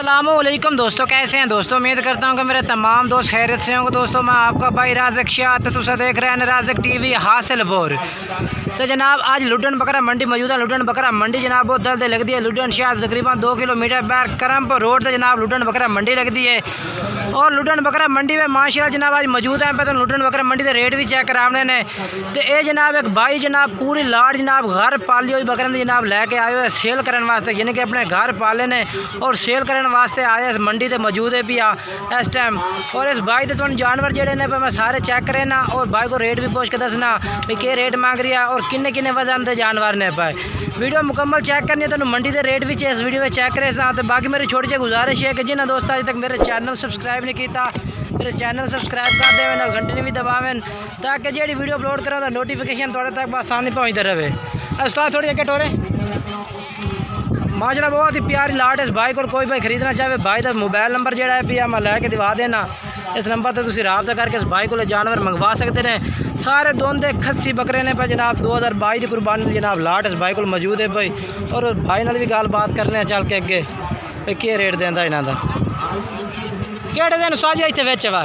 अस्सलामुअलैकुम दोस्तों, कैसे हैं दोस्तों। उम्मीद करता हूं कि मेरे तमाम दोस्त खैरियत से होंगे। दोस्तों मैं आपका भाई राज़िक शाह, तो तुम देख रहे हैं राज़िक टीवी हासिलपुर। तो जनाब आज लुडन बकरा मंडी मौजूद है। लुडन बकरा मंडी जनाब बहुत दल लगती है। लुडन शहर तकरीबन 2 किलोमीटर बैर करमपुर रोड से जनाब लुडन बकरा मंडी लगती है। और लुडन बकरा मंडी में माशाल्लाह जनाब आज मौजूद है। तो लुडन बकरा मंडी के रेट भी चेक कराने ने। तो ये जनाब एक भाई जनाब पूरी लाड़ जनाब घर पाली हुई बकरे जनाब लैके आए हुए सेल करने वास्ते, यानी कि अपने घर पाले ने और सेल करने वास्ते आए। इस मंडी से मौजूद है भी इस टाइम। और इस भाई के तुम जानवर जेडे ने मैं सारे चेक करे ना और भाई को रेट भी पूछ के दसना भी के रेट मांग रही है और किन्ने किन्ने वजन के जानवर ने पाए। वीडियो मुकम्मल चेक करनी है तो मंडी के रेट भी इस वीडियो में चेक करे सा। तो बाकी मेरी छोटी जी गुजारिश है कि जिन्हें दोस्त अज तक मेरे चैनल सब्सक्राइब नहीं किया मेरे चैनल सब्सक्राइब कर देवे, घंटे भी दबावें ताकि जी वीडियो अपलोड करो तो नोटिफिकेशन थोड़े तक आसानी पहुँचते रहे। उस्ताद थोड़ी अगे टोरे माशाल्लाह बहुत ही प्यारी लाट। इस भाई को कोई भाई खरीदना चाहे भाई का मोबाइल नंबर जोड़ा है पिया मैं लैके दिवा देना। इस नंबर पर तुम रबता करके इस भाई को जानवर मंगवा सकते हैं। सारे दोंदे खस्सी बकरे ने पे जनाब 2022 की कुर्बानी जनाब लाट इस भाई को मौजूद है भाई। और भाई नाल भी गल बात करने चल के अगे भाई के रेट देंदा इन्हां दा केड़े दिन साजा इत्थे विच वा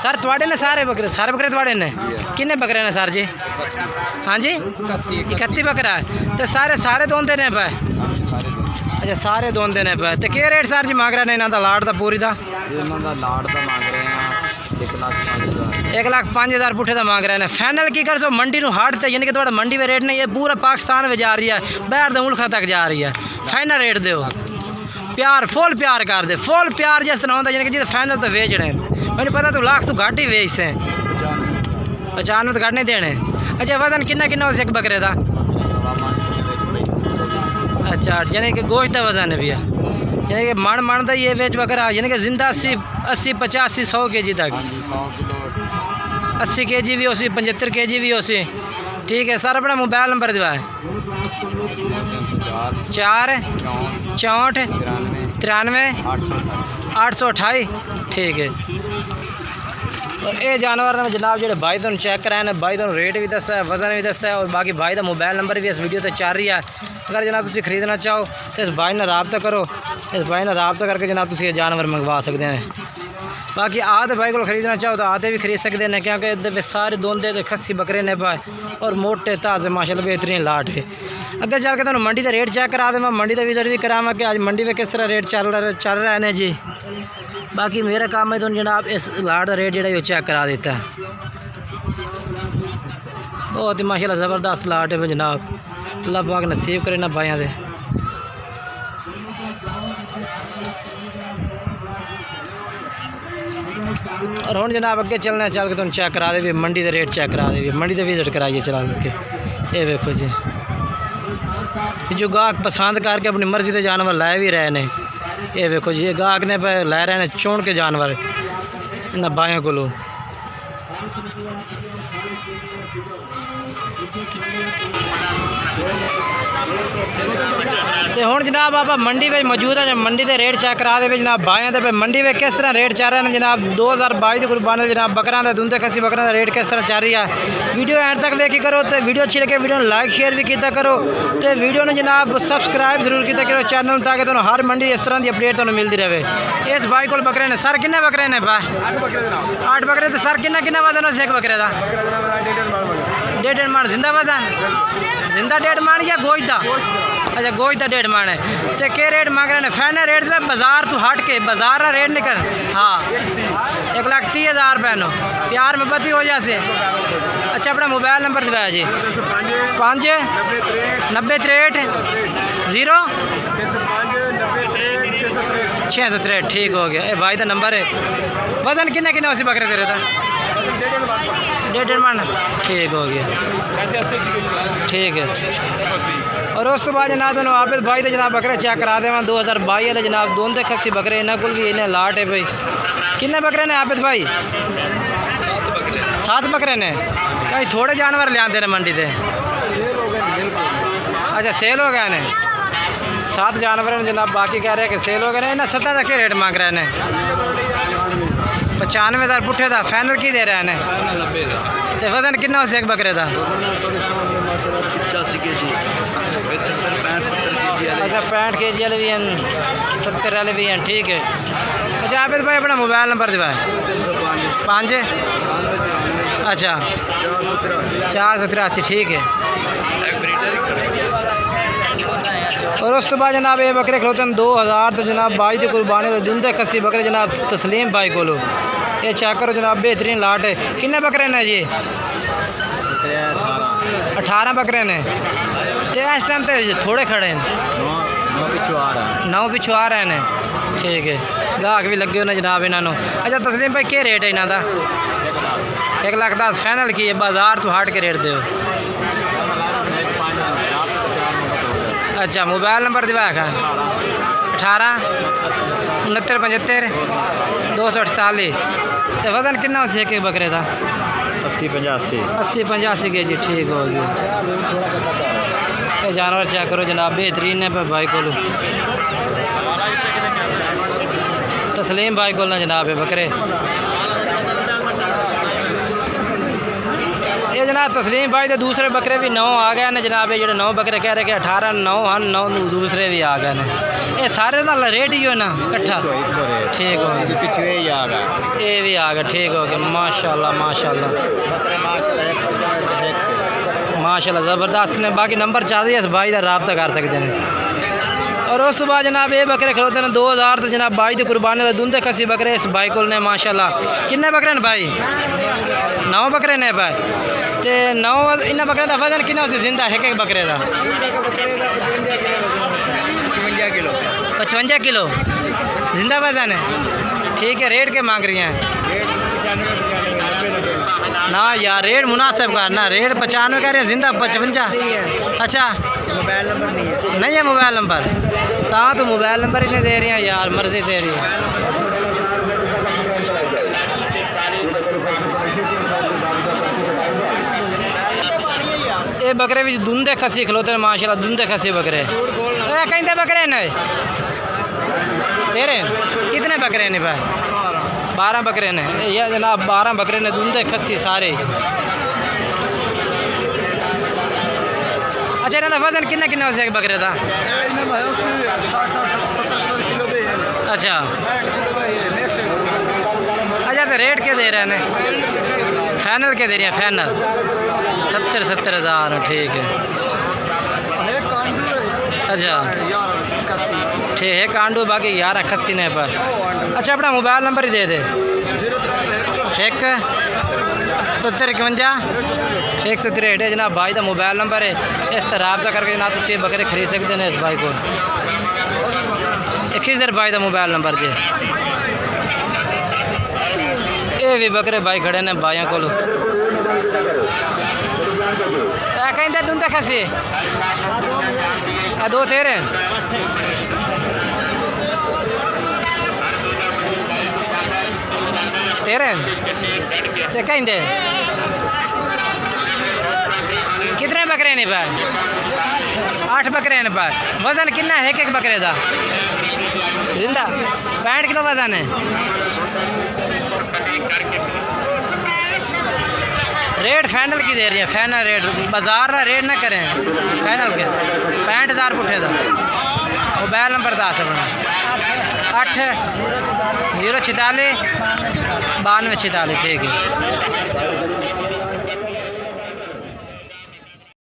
सर थोड़े ने सारे बकरे थोड़े ने किन्ने बकरे ने सर जी? हाँ जी 31 बकरा है। तो सारे दोंदे ने पे? अच्छा सारे दोंदे ने पे। तो क्या रेट सर जी मांग रहे हैं इन्हों का लाट का पूरी का? लाट का मांग रहे हैं 1,05,000 पुठे का मांग रहे हैं। फाइनल की कर सो मंडी ਨੂੰ हाट ते यानी कि थोड़ा मंडी में रेट नहीं है पूरा पाकिस्तान में जा रही है, बाहर के मुल्क तक जा रही है। फाइनल रेट दो प्यार फुल प्यार कर दे, फुल प्यार जिस तरह होता यानी कि जिस फाइनल तो बेचने मैंने पता तू लाख तू घट ही बेचते हैं 95 तो घट नहीं देने। अच्छा वजन किन्ना किन्ना हो एक बकरे का? अच्छा यानी कि गोश्त का वजन भी है यानी कि मन का ये बेच बकरा यानी कि जिंदा 80 85 100 kg तक 80 kg भी हो सी 75 kg भी हो सी। ठीक है सर अपना मोबाइल नंबर दिवा 4 64 93 828। ठीक है। और ये जानवर ने जनाब जो भाई तुम चेक कराए ने भाई तुम रेट भी दसा है वजन भी दसा है और बाकी भाई का मोबाइल नंबर भी इस वीडियो से चल रही है। अगर जनाब तुम खरीदना चाहो तो इस भाई ने रबता करो, इस भाई ने रबता करके जनाब तुम जानवर मंगवा सकते हैं। बाकी आते भाई को खरीदना चाहो तो आते भी खरीद सकते हैं क्योंकि इधर सारे दोंदे तो खस्सी बकरे ने पाए और मोटे ताज़े माशाल्लाह बेहतरीन लाट है। अगर चल के तुम मंडी का रेट चेक करा दे, मैं मंडी का विजिट भी करावा कि आज मंडी में किस तरह रेट चल रहा है जी। बाकी मेरा काम है तो जनाब इस लाट का रेट जो चेक करा देता है। बहुत ही माशाल्लाह ज़बरदस्त लाट है जनाब, अल्लाह पाक नसीब करे ना भाइयों से। और हम जनाब अगे चलना चल के तुम चेक करा दे मंडी के रेट चेक करा दे मंडी का विजिट कराइए चला के। ये देखो जी जो गाहक पसंद करके अपनी मर्जी के जानवर लाए भी रहे हैं। ये देखो जी गाहक ने लै रहे हैं चुन के जानवर इन्होंने बाइयों को। तो हूँ जनाब आप मंडी में मौजूद है, मंडी के रेट चेक करा दे जनाब बाएँ पे मंडी में किस तरह रेट चल रहे हैं जनाब 2022 की कुर्बानी जनाब बकरा का दूंदे खसी बकरा का रेट किस तरह चल रही है। वीडियो एंड तक वेखी करो तो वीडियो अच्छी लगे वीडियो लाइक शेयर भी किया करो तो वीडियो ने जनाब सब्सक्राइब जरूर किया करो चैनल ताकि तुम्हें हर मंडी इस तरह की अपडेट तुम्हें मिलती रहे। इस भाई को बकरे ने सर किन्ने बकरे ने पा 8 बकरे तो सर किन्ना वजन हो एक बकरे का? 1.5 मन जिंदा वजन जिंदा 1.5 मन या गोश्त का? अच्छा गोश्त का 1.5 मन है। तो क्या रेट मांग रहे हैं? फाइनल रेट में बाजार तू हट के बाजार का रेट निकल हाँ 1,30,000 रुपये नो प्यार मोहब्बत ही हो जाए। अच्छा अपना मोबाइल नंबर दिवाया जी 5 90 63 0 663। ठीक हो गया ये भाई का नंबर है। वजन किन्ने किन्ने उसी बकरे तेरे था? 1.5 मन। ठीक हो गया ठीक है। और उस तो बाद जनाब तुम आबिद भाई तो जनाब बकरे चेक करा देव 2022 वाले जनाब दोंदे खस्सी बकरे इन्होंने को भी इन्हें लाट है भाई। किन्ने बकरे ने आबिद भाई? 7 बकरे ने। कहीं थोड़े जानवर लियाते ने मंडी से? अच्छा सेल हो गए ने 7 जानवर जनाब बाकी कह रहे हैं कि सेल हो गए। इन्हें 7 का क्या रेट मांग रहे हैं? 95,000 पुठे था। फाइनल की दे रहे हैं तो वजन कितना उस एक बकरे का? 85 kg, 65-70 kg। अच्छा 65 kg वाले भी हैं, 70 वाले भी हैं, ठीक है। अच्छा आबिद भाई अपना मोबाइल नंबर दिवाए। 5 अच्छा 483, ठीक है। और उस तो बाद जनाब ये बकरे खलोते हैं 2000 तो जनाब बाई की कुर्बानी तो दुंदे कस्सी बकरे जनाब तस्लीम भाई को लो ये चेक करो जनाब, बेहतरीन लाट है। किन्ने बकरे ने जी? 18 बकरे ने। तो इस टाइम तो थोड़े खड़े हैं, 9 पिछू आ रहे हैं, ठीक है। गाहक भी लगे होने जनाब इन्होंने। अच्छा तस्लीम भाई क्या रेट है इन्हों का? 1,10,000 फाइनल की है, बाजार तो हट के रेट दो। अच्छा मोबाइल नंबर दिवाया खा 18 69 75 248। तो वजन कितना हो एक बकरे का? 80-85 kg, ठीक हो गया। जानवर चेक करो जनाब, बेहतरीन है भाई को तस्लीम भाई को जनाब है बकरे। ये जनाब तस्लीम भाई तो दूसरे बकरे भी 9 आ गए ने जनाब। ये जो 9 बकरे कह रहे कि 18 9 हैं, 9 दूसरे भी आ गए ने। ये सारे का रेट ही हो ना इकट्ठा, ठीक हो गया। ये भी आ गया, ठीक हो गया। माशाल्लाह माशाल्लाह माशाल्लाह ज़बरदस्त ने। बाकी नंबर चल रही है, इस भाई का रब्ता कर सकते हैं। और उस तो बाद जनाब ये बकरे खलोते हैं 2000 तो जनाब भाई की कुर्बानी तो दुंदे कसी बकरे इस भाई को ने माशाल्लाह। किन्ने बकरे ने भाई? 9 बकरे ने भाई। तो 9 इन बकरे का वजन कितना जिंदा है एक बकरे का? 55 किलो जिंदा वजन है, ठीक है। रेट के मांग रही हैं ना यार, रेट मुनासिब का ना, रेट 95 कह रहे हैं, जिंदा 55। अच्छा मोबाइल नंबर नहीं है मोबाइल नंबर तो मोबाइल नंबर ही नहीं दे रही हैं यार, मर्जी दे रही है। ये बकरे भी दुंदे खसी खलोते हैं माशाल्लाह, दुंदे खसी बकरे। कहीं बकरे ने तेरे कितने बकरे ने भाई? 12 बकरे ने। ये जनाब 12 बकरे ने, दुंदे खसी सारे। अच्छा इन्होंने वजन कितना कितना हो एक बकरे का? अच्छा अच्छा तो रेट क्या दे रहे हैं? फाइनल क्या दे रही हैं? फाइनल 70,000, ठीक है। अच्छा ठीक है कांडू, बाकी 11 खस्सी ने पर। अच्छा अपना मोबाइल नंबर ही दे दे। 1 77 51 163 जनाब भाई का मोबाइल नंबर है। इस तरह रब्ता करके जनाब तुम बकरे खरीद सकते हैं इस भाई को। 21 भाई का मोबाइल नंबर जे। ये भी बकरे भाई खड़े ने भाइयों को। कहीं तुम तक खसी 2 तेरे कहीं कितने बकरे ने भाई? 8 बकरे ने भाई। वजन कितना है एक बकरे का? जिंदा 65 किलो वजन है। रेट फाइनल की दे रही है, फाइनल रेट, बाजार का रेट ना करें, फाइनल के 65,000 पुठे का। मोबाइल नंबर 10 अपना 8046 9246, ठीक है।